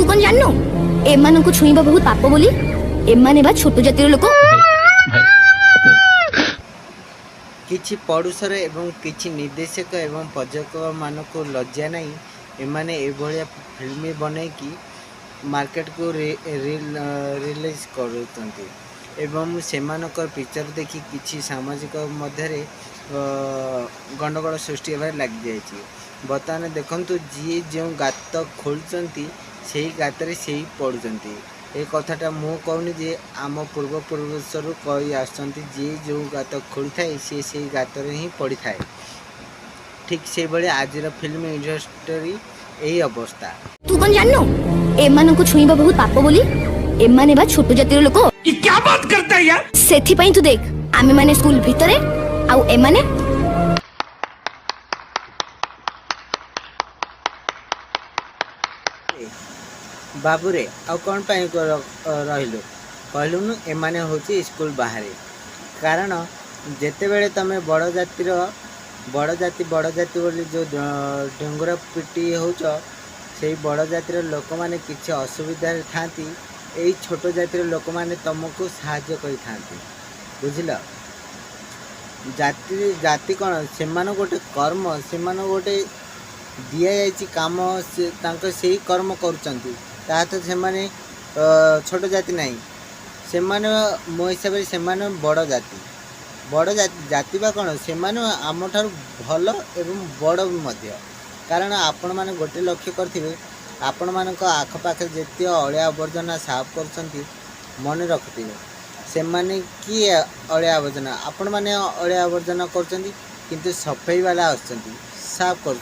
तू कौन जाननु एमान को छुईबा बहुत पाप बोली एमाने बा छोट जातिर लोक किछि पड़ुसर एवं किछि निर्देशक एवं प्रयोजक मानक लज्जा नहीं एमाने एभलिया फिल्म बनै कि मार्केट को रिलीज करुचंती एवं सेमानकर पिक्चर देखि किछि सामाजिक मध्य गंडगोल सृष्टि होबार लग जाइछि। बर्तमान देखंतु जी जो गात खोलुचंती सेही गातरे सेही पड़ुचंती। ए कथाटा मु कहूनी जे आम पूर्वपुरुषरू कही आसुचंती जी जो गात खोली थाए सी से गातर ही पड़ी थाए। ठीक से बड़े आजर फिल्म इंडस्ट्री यही अवस्था। तू कौन जाननु एमान को छुईबा बहुत पाप बोली एमाने बा छोट जातिर लोक। ये क्या बात करता है यार? सेथि पई तू देख आमे माने स्कूल भितरे आउ एमाने बाबूरे आ कौन पाई रहिलु कहलु न एमाने होची स्कूल बाहर कारण जेते बेले तमे बड़ जाति बोली जो डंगुरा पिटी होच से बड़ जातिर लोक माने किछि असुविधा थांती यही छोट जातिर लोक माने तुमको साहाय्य करि थांती बुझिल। जाति कौन से गोटे कर्म से गोटे दिया जाइछि काम से तांको सेही कर्म करुचंती ता तो से छोट जाति नहीं से मो हिसाब से बड़ जाति बा कौन से आम ठार भल एवं बड़ मध्य कारण आपण मैंने गोटे लक्ष्य करेंगे आपण मान आखपाखे जिते अलिया आवर्जना साफ कर मन रखुवे से किए अलिया आवर्जना आपण मैंने अलिया आवर्जना कर सफाई वाला साफ कर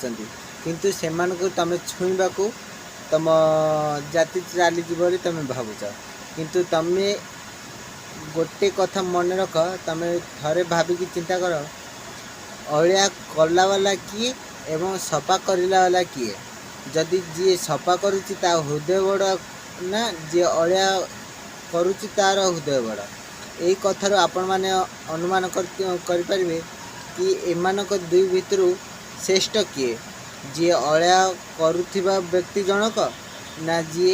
तुम छुईबा को तुम जाति चलीजी तुम भावुच किंतु तुम गोटे कथा मन रख तुम थे भाविकी चिंता कर अलिया कला वाला किए एवं सफा करला वाला किए जदि जी सफा करुच्ची ता हृदय बड़ ना जी अलिया करुच्ची तार हृदय बड़ यही कथार आपण मैंने अनुमान करें कि एमानक दुई भितर श्रेष्ठ किए जी अलिया करुथिबा व्यक्ति जनक ना जी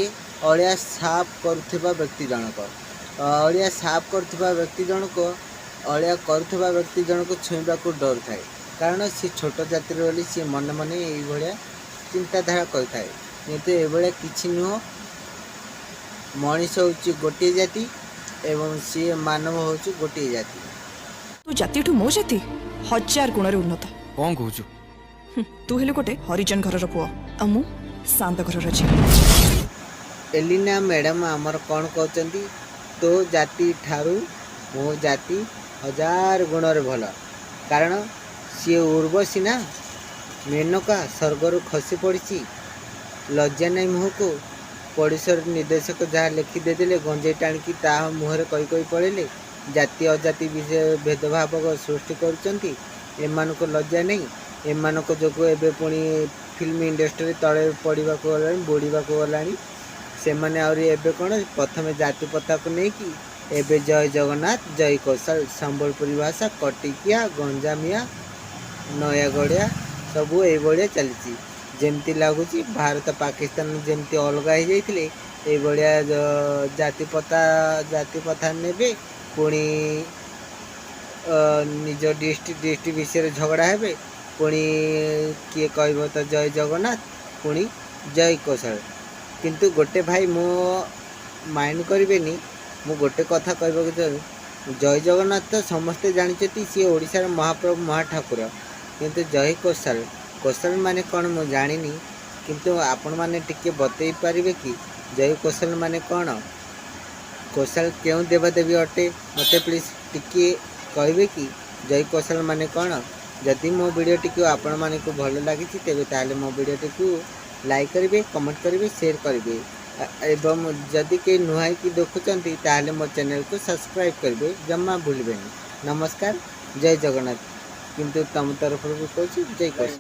अलिया साफ करुथिबा व्यक्ति जनक। अलिया साफ करुथिबा व्यक्ति जनक अलिया करुथिबा व्यक्ति जनक छुईबा को डर थाए कारण सी छोट जातिर बोली सी मन मन ये चिंताधारा करें किंतु ये किसी नुह मनीष हूँ गोटे जाति एवं सी मानव हूँ गोटे जाति। तू जाति ठू मो जाति 1000 गुण उन्नत कौन कहूँ तू हेलु गोटे हरिजन घर पुओ आ मु शांत घर झील। एलिना मैडम आमर कौन कहते तो जाति ठारू मो जाति 1000 गुण भल कारण सी उर्वशी ना मेनका स्वर्गर खसी पड़ी लज्जा नहीं मुह को पड़ोसर निर्देशक जहाँ लिखि देदेले गंजे टाणिकी ता मुहर कही कही पड़े जाति अजाति विषय भेदभाव सृष्टि करुँच एमानक लज्जा नहीं एमानक जोगु एबे पुणी फिल्म इंडस्ट्री तले पड़ा बुड़ा गला से एबे कौन प्रथम जाति पता को लेकिन एबे जय जगन्नाथ जय कौशल संबलपुरी भाषा कटिकिया गंजामिया नयागढ़िया सबू ये चली जमती लगुच भारत पाकिस्तान जमती अलग हो जाते जाति पता ने पुणी निज डिस्ट्रिक्ट विषय झगड़ा हे पुणी किए कह तो जय जगन्नाथ पुणी जय कौशल किंतु गोटे भाई मो माइंड करेनि मु गोटे कथा कहवाक चाहूँ जय जगन्नाथ तो समस्ते जानते सी ओडिशार महाप्रभु महाठाकुर किंतु जय कौशल कौशल माने कौन मु जानी किंतु आपण माने टिके बतई पारिबे कि जय कौशल माने कौन कौशल क्यों देवादेवी अटे मते प्लीज टिके कहबे कि जय कौशल माने कौन। जदि मो वीडियोटी को आपण माने को भल लगी तेबे ताले मो वीडियोटी को लाइक करेंगे कमेंट करेंगे शेयर करेंगे एवं जदि कई नुहाई की देखुंत ताले मो चैनल को सब्सक्राइब करेंगे जमा भूलबेनी। नमस्कार जय जगन्नाथ किंतु तुम तरफ कहूँ जय कौशल।